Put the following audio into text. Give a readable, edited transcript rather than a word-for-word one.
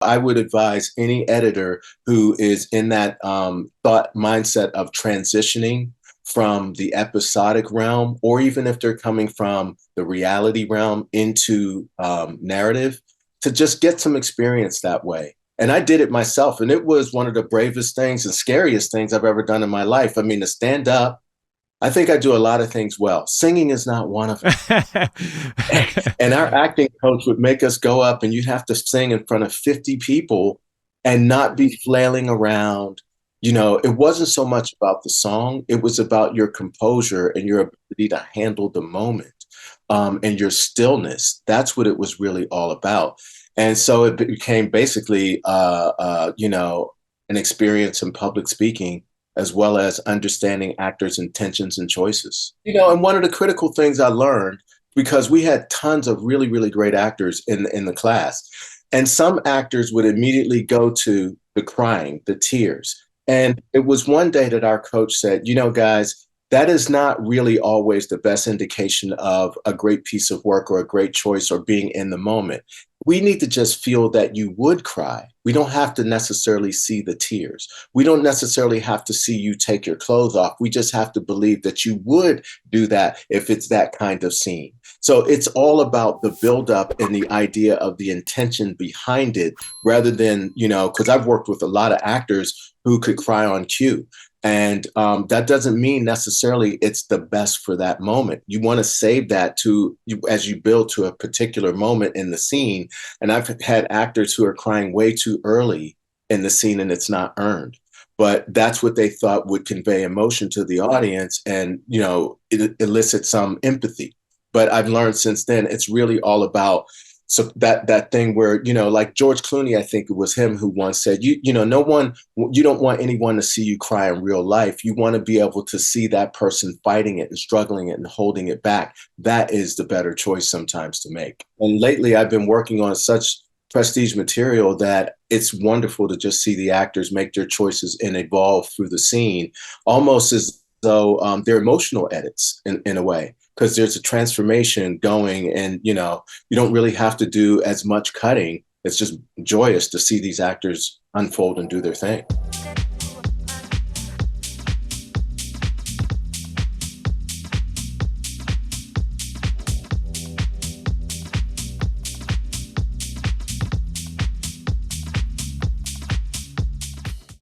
I would advise any editor who is in that thought mindset of transitioning from the episodic realm, or even if they're coming from the reality realm into narrative, to just get some experience that way. And I did it myself, and it was one of the bravest things and scariest things I've ever done in my life. I mean, to stand up, I think I do a lot of things well. Singing is not one of them. And our acting coach would make us go up and you'd have to sing in front of 50 people and not be flailing around. You know, it wasn't so much about the song, it was about your composure and your ability to handle the moment, and your stillness. That's what it was really all about. And so it became basically, an experience in public speaking as well as understanding actors' intentions and choices. You know, and one of the critical things I learned, because we had tons of really, really great actors in the class, and some actors would immediately go to the crying, the tears. And it was one day that our coach said, you know, guys, that is not really always the best indication of a great piece of work or a great choice or being in the moment. We need to just feel that you would cry. We don't have to necessarily see the tears. We don't necessarily have to see you take your clothes off. We just have to believe that you would do that if it's that kind of scene. So it's all about the buildup and the idea of the intention behind it rather than, you know, because I've worked with a lot of actors who could cry on cue. And that doesn't mean necessarily it's the best for that moment. You want to save that to as you build to a particular moment in the scene. And I've had actors who are crying way too early in the scene and it's not earned. But that's what they thought would convey emotion to the audience and, you know, it elicit some empathy. But I've learned since then, it's really all about so that thing where, you know, like George Clooney, I think it was him who once said, you know, you don't want anyone to see you cry in real life. You want to be able to see that person fighting it and struggling it and holding it back. That is the better choice sometimes to make. And lately I've been working on such prestige material that it's wonderful to just see the actors make their choices and evolve through the scene, almost as though they're emotional edits in a way, because there's a transformation going and, you know, you don't really have to do as much cutting. It's just joyous to see these actors unfold and do their thing.